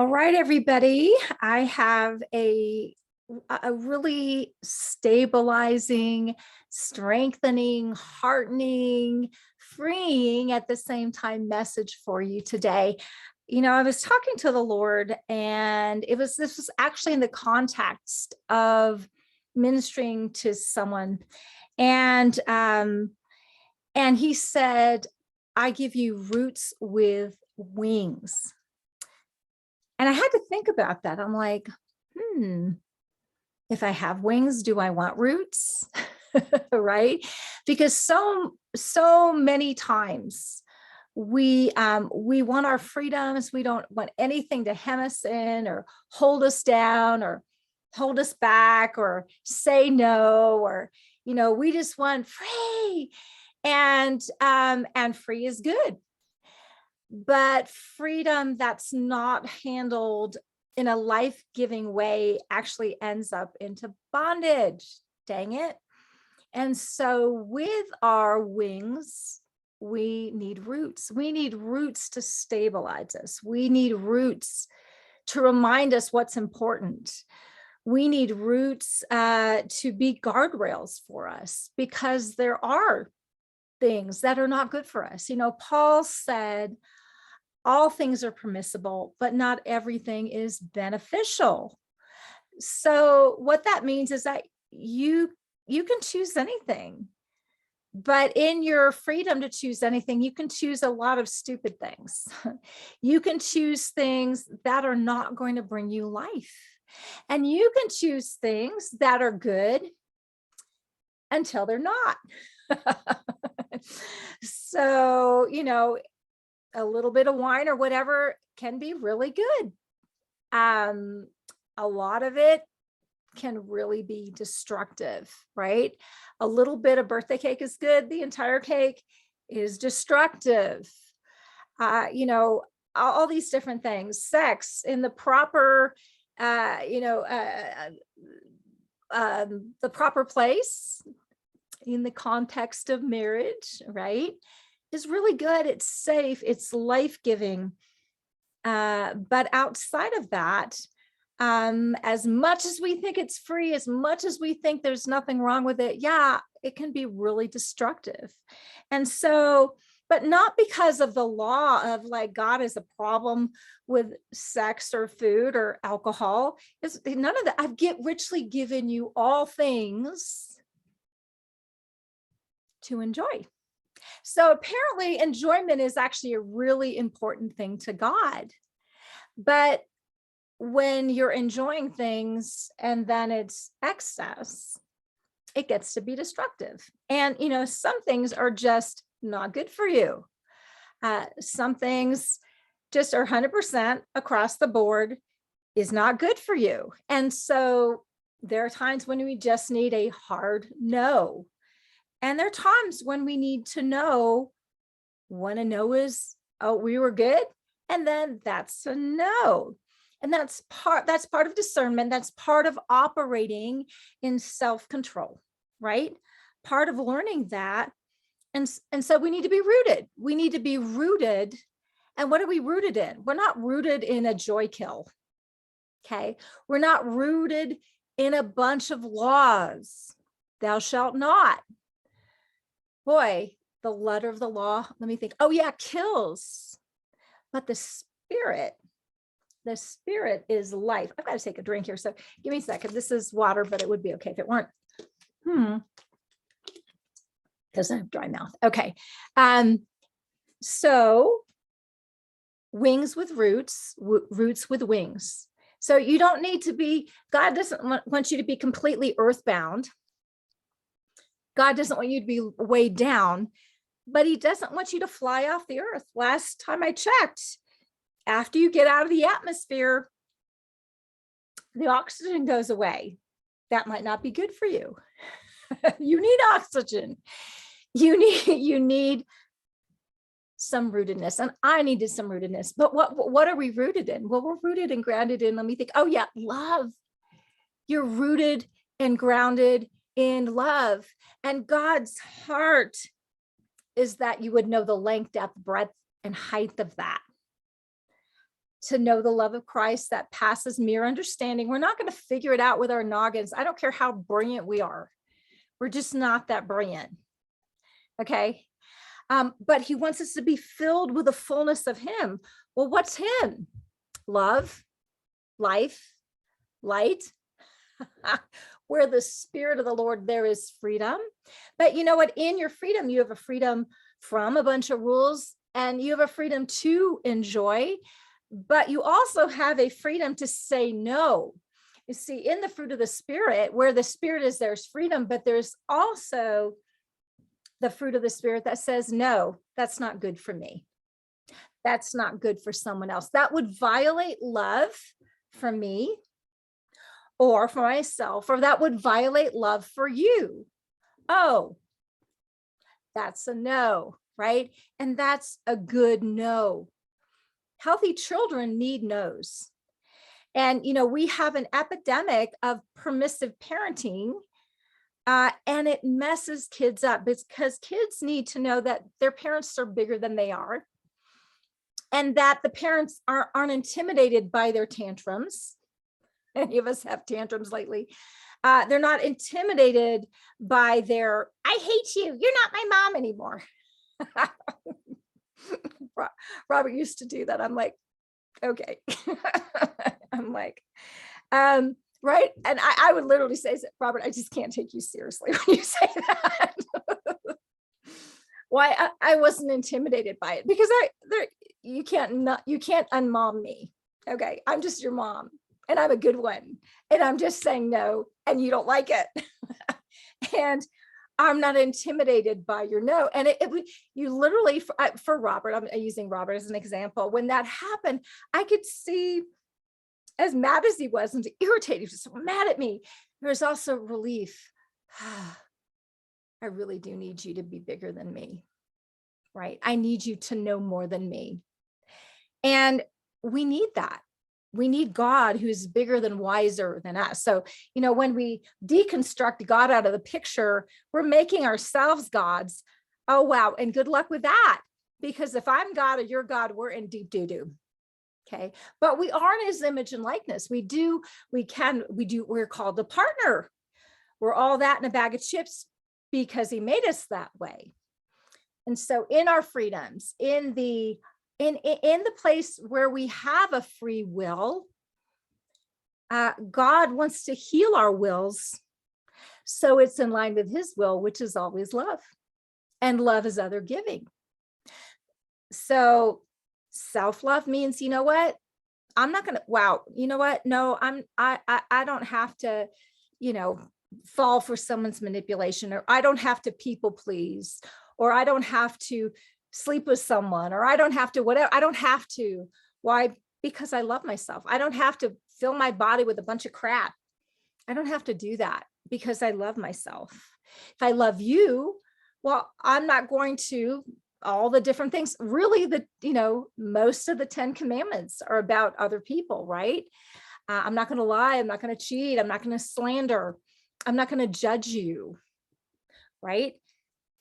All right, everybody. I have a really stabilizing, strengthening, heartening, freeing at the same time message for you today. I was talking to the Lord, and this was actually in the context of ministering to someone. And he said, I give you roots with wings. And I had to think about that. I'm like, if I have wings, do I want roots? Right? Because so many times we want our freedoms. We don't want anything to hem us in or hold us down or hold us back or say no, or we just want free. And free is good. But freedom that's not handled in a life-giving way actually ends up into bondage. Dang it. And so with our wings, we need roots. We need roots to stabilize us. We need roots to remind us what's important. We need roots to be guardrails for us, because there are things that are not good for us. Paul said, all things are permissible, but not everything is beneficial. So what that means is that you can choose anything, but in your freedom to choose anything, you can choose a lot of stupid things. You can choose things that are not going to bring you life. And you can choose things that are good until they're not. So, a little bit of wine or whatever can be really good. A lot of it can really be destructive, right? A little bit of birthday cake is good. The entire cake is destructive. All these different things. Sex in the proper, the proper place in the context of marriage, right, is really good. It's safe. It's life-giving. But outside of that, as much as we think it's free, as much as we think there's nothing wrong with it, yeah, it can be really destructive. And so, but not because of the law of like God is a problem with sex or food or alcohol. It's none of that. I've richly given you all things to enjoy. So apparently enjoyment is actually a really important thing to God. But when you're enjoying things and then it's excess, it gets to be destructive. And, some things are just not good for you. Some things just are 100% across the board is not good for you. And so there are times when we just need a hard no. And there are times when we need to know when a no is, oh, we were good. And then that's a no. And that's part of discernment. That's part of operating in self-control, right? Part of learning that. And so we need to be rooted. We need to be rooted. And what are we rooted in? We're not rooted in a joy kill. Okay. We're not rooted in a bunch of laws. Thou shalt not. Boy, the letter of the law, let me think. Oh yeah, kills. But the spirit is life. I've got to take a drink here. So give me a second. This is water, but it would be okay if it weren't. Because I have dry mouth. Okay. So wings with roots, roots with wings. So you don't need to be, God doesn't want you to be completely earthbound. God doesn't want you to be weighed down, but he doesn't want you to fly off the earth. Last time I checked, after you get out of the atmosphere, the oxygen goes away. That might not be good for you. You need oxygen. You need some rootedness, and I needed some rootedness. But what are we rooted in? Well, we're rooted and grounded in, let me think. Oh yeah, love. You're rooted and grounded in love. And God's heart is that you would know the length, depth, breadth, and height of that. to know the love of Christ that passes mere understanding. We're not going to figure it out with our noggins. I don't care how brilliant we are. We're just not that brilliant. Okay. But he wants us to be filled with the fullness of him. Well, what's him? Love, life, light. Where the Spirit of the Lord, there is freedom. But you know what? In your freedom, you have a freedom from a bunch of rules, and you have a freedom to enjoy, but you also have a freedom to say no. You see, in the fruit of the Spirit, where the Spirit is, there's freedom, but there's also the fruit of the Spirit that says, no, that's not good for me. That's not good for someone else. That would violate love for me or for myself, or that would violate love for you. Oh, that's a no, right? And that's a good no. Healthy children need no's. And, you know, we have an epidemic of permissive parenting, and it messes kids up because kids need to know that their parents are bigger than they are, and that the parents aren't intimidated by their tantrums. Any of us have tantrums lately. They're not intimidated by their, I hate you, you're not my mom anymore. Robert used to do that. I'm like, okay. I'm like, right. And I would literally say, Robert, I just can't take you seriously when you say that. Why? I wasn't intimidated by it because you can't unmom me. Okay. I'm just your mom. And I'm a good one. And I'm just saying no, and you don't like it. And I'm not intimidated by your no. And you literally, for Robert, I'm using Robert as an example. When that happened, I could see, as mad as he was and irritated, he was so mad at me, there was also relief. I really do need you to be bigger than me, right? I need you to know more than me. And we need that. We need God who's bigger than wiser than us. So, you know, when we deconstruct God out of the picture, we're making ourselves gods. Oh, wow. And good luck with that. Because if I'm God or you're God, we're in deep doo-doo. Okay. But we are in his image and likeness. We're called a partner. We're all that in a bag of chips because he made us that way. And so in our freedoms, in the place where we have a free will, God wants to heal our wills so it's in line with his will, which is always love, and love is other giving. So self-love means, you know what, I'm not gonna, wow, you know what, no, I don't have to, you know, fall for someone's manipulation, or I don't have to people please, or I don't have to sleep with someone, or I don't have to whatever. I don't have to. Why? Because I love myself. I don't have to fill my body with a bunch of crap. I don't have to do that because I love myself. If I love you, well, I'm not going to all the different things. Really, most of the 10 commandments are about other people, right? I'm not going to lie. I'm not going to cheat. I'm not going to slander. I'm not going to judge you, right?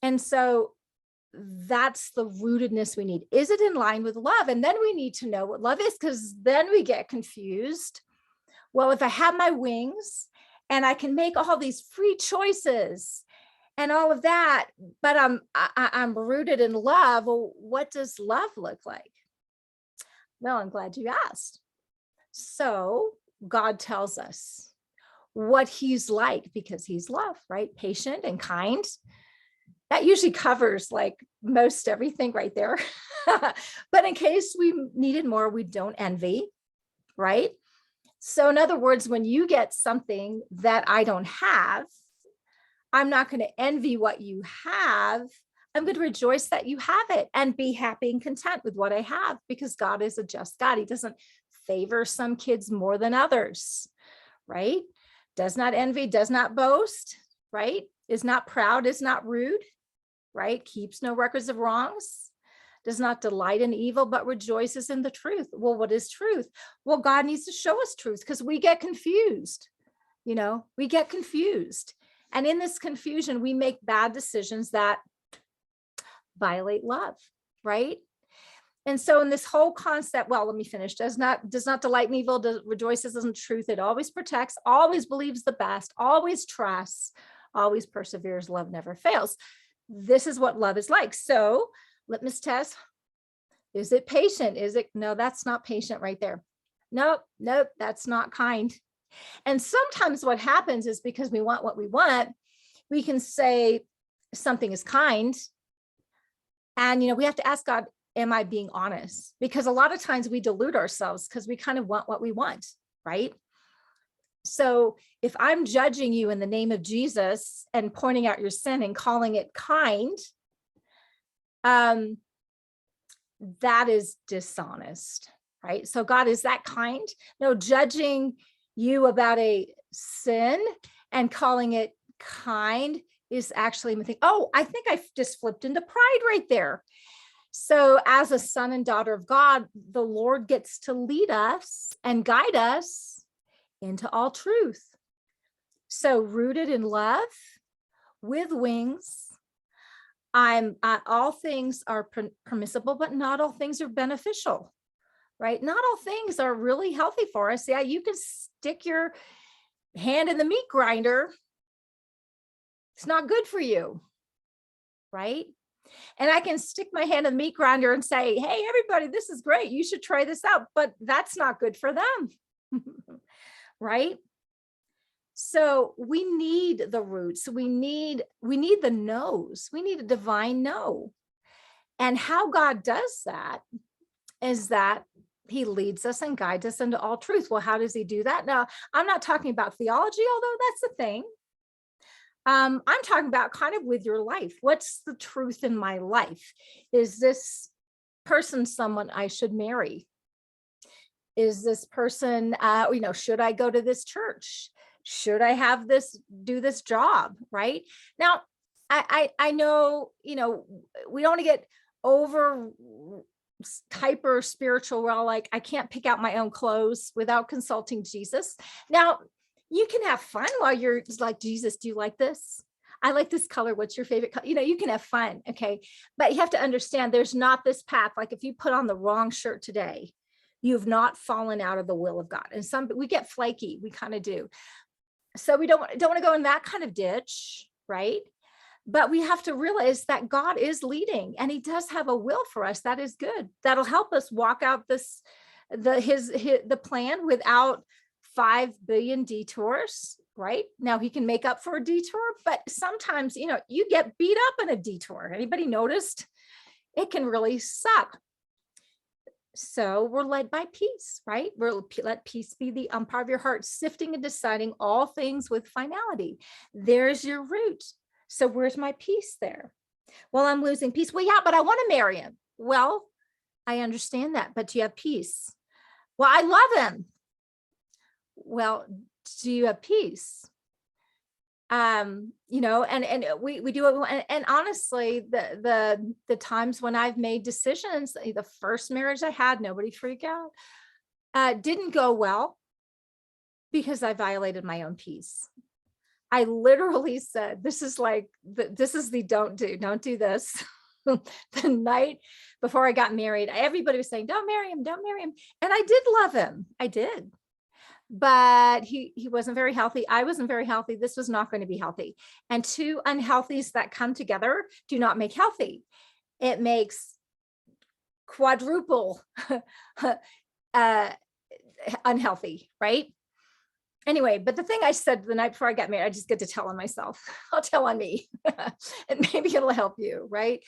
And so that's the rootedness we need. Is it in line with love? And then we need to know what love is, because then we get confused. Well, if I have my wings and I can make all these free choices and all of that, but I'm rooted in love, well, what does love look like? Well, I'm glad you asked. So God tells us what he's like, because he's love, right? Patient and kind. That usually covers like most everything right there. But in case we needed more, we don't envy, right? So in other words, when you get something that I don't have, I'm not going to envy what you have. I'm going to rejoice that you have it and be happy and content with what I have, because God is a just God. He doesn't favor some kids more than others, right? Does not envy, does not boast, right? Is not proud, is not rude, right? Keeps no records of wrongs, does not delight in evil, but rejoices in the truth. Well, what is truth? Well, God needs to show us truth, because we get confused. We get confused. And in this confusion, we make bad decisions that violate love, right? And so in this whole concept, well, let me finish. Does not delight in evil, rejoices in truth. It always protects, always believes the best, always trusts, always perseveres. Love never fails. This is what love is like. So litmus test. Is it patient? Is it? No, that's not patient right there. Nope, that's not kind. And sometimes what happens is because we want what we want, we can say something is kind. And, we have to ask God, am I being honest? Because a lot of times we delude ourselves because we kind of want what we want, right? So if I'm judging you in the name of Jesus and pointing out your sin and calling it kind, that is dishonest, right? So God, is that kind? No, judging you about a sin and calling it kind is actually, I think I just flipped into pride right there. So as a son and daughter of God, the Lord gets to lead us and guide us into all truth. So rooted in love with wings, all things are permissible, but not all things are beneficial, right? Not all things are really healthy for us. Yeah, you can stick your hand in the meat grinder. It's not good for you, right? And I can stick my hand in the meat grinder and say, hey, everybody, this is great. You should try this out, but that's not good for them, right? So we need the roots. We need the no's. We need a divine no. And how God does that is that he leads us and guides us into all truth. Well, how does he do that? Now, I'm not talking about theology, although that's a thing. I'm talking about kind of with your life. What's the truth in my life? Is this person someone I should marry? Is this person, should I go to this church? Should I do this job? Right now, I know, we don't want to get over hyper spiritual. We're all like, I can't pick out my own clothes without consulting Jesus. Now, you can have fun while you're like, Jesus, do you like this? I like this color. What's your favorite color? You can have fun. Okay. But you have to understand there's not this path. Like if you put on the wrong shirt today, you've not fallen out of the will of God. And we get flaky. We kind of do. So we don't want to go in that kind of ditch. Right. But we have to realize that God is leading and he does have a will for us. That is good. That'll help us walk out the plan without 5 billion detours, right? Now he can make up for a detour, but sometimes, you get beat up in a detour. Anybody noticed? It can really suck. So we're led by peace, right? Let peace be the umpire of your heart, sifting and deciding all things with finality. There's your root. So where's my peace there? Well, I'm losing peace. Well, yeah, but I want to marry him. Well, I understand that, but do you have peace? Well, I love him. Well, do you have peace? And we do it. And honestly, the times when I've made decisions, the first marriage I had, nobody freak out, didn't go well because I violated my own peace. I literally said, this is the don't do this. The night before I got married, everybody was saying, don't marry him. And I did love him. I did. But he wasn't very healthy. I wasn't very healthy. This was not going to be healthy. And two unhealthies that come together do not make healthy. It makes quadruple unhealthy, right? Anyway, but the thing I said the night before I got married, I just get to tell on myself. I'll tell on me and maybe it'll help you, right?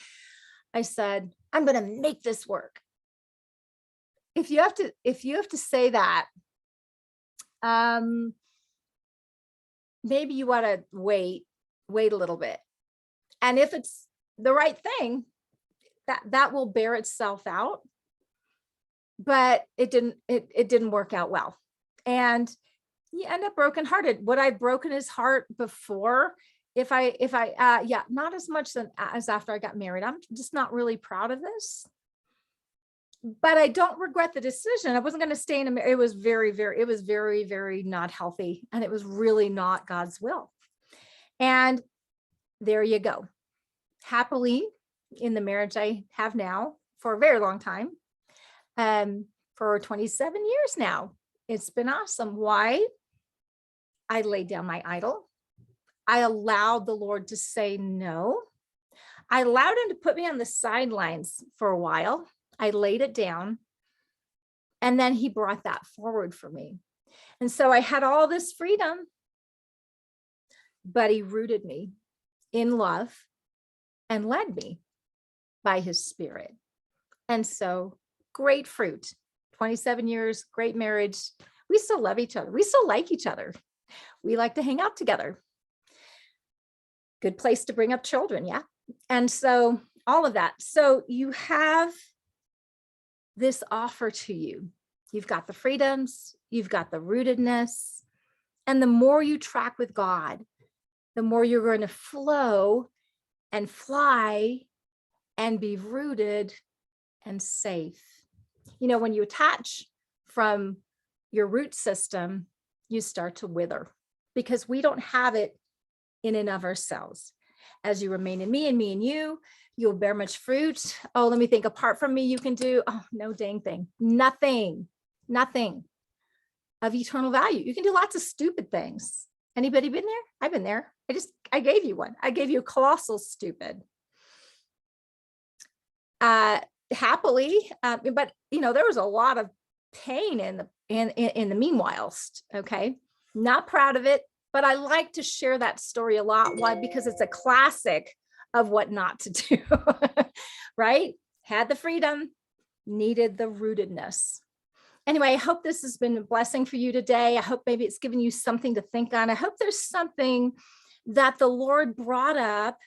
I said, I'm going to make this work. If you have to say that, maybe you want to wait a little bit. And if it's the right thing, that will bear itself out. But it didn't work out well. And you end up brokenhearted. Would I have broken his heart before? If I, not as much as after I got married. I'm just not really proud of this. But I don't regret the decision. I wasn't going to stay in a marriage. It was very, very not healthy. And it was really not God's will. And there you go. Happily in the marriage I have now for a very long time. for 27 years now. It's been awesome. Why? I laid down my idol. I allowed the Lord to say no. I allowed him to put me on the sidelines for a while. I laid it down. And then he brought that forward for me. And so I had all this freedom, but he rooted me in love and led me by his spirit. And so great fruit, 27 years, great marriage. We still love each other. We still like each other. We like to hang out together. Good place to bring up children. Yeah. And so all of that. So you have this offer to you. You've got the freedoms, you've got the rootedness. And the more you track with God, the more you're going to flow and fly and be rooted and safe. You know, when you attach from your root system, you start to wither because we don't have it in and of ourselves. As you remain in me and me in you, you'll bear much fruit. Oh, let me think. Apart from me, you can do, oh, no dang thing. Nothing of eternal value. You can do lots of stupid things. Anybody been there? I've been there. I gave you one. I gave you a colossal stupid. Happily, but you know, there was a lot of pain in the meanwhile. Okay. Not proud of it, but I like to share that story a lot. Why? Because it's a classic of what not to do, right? Had the freedom, needed the rootedness. Anyway, I hope this has been a blessing for you today. I hope maybe it's given you something to think on. I hope there's something that the Lord brought up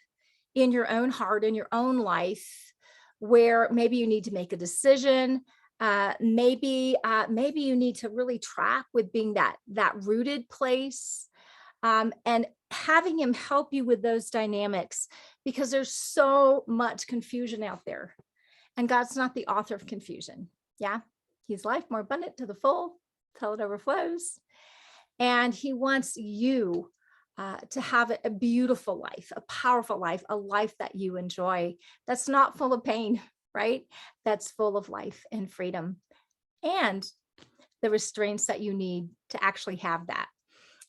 in your own heart, in your own life, where maybe you need to make a decision. Maybe you need to really track with being that rooted place, and having him help you with those dynamics, because there's so much confusion out there, and God's not the author of confusion. Yeah, he's life more abundant to the full till it overflows, and he wants you to have a beautiful life, a powerful life, a life that you enjoy, that's not full of pain, right? That's full of life and freedom and the restraints that you need to actually have that.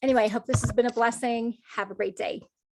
Anyway, I hope this has been a blessing. Have a great day.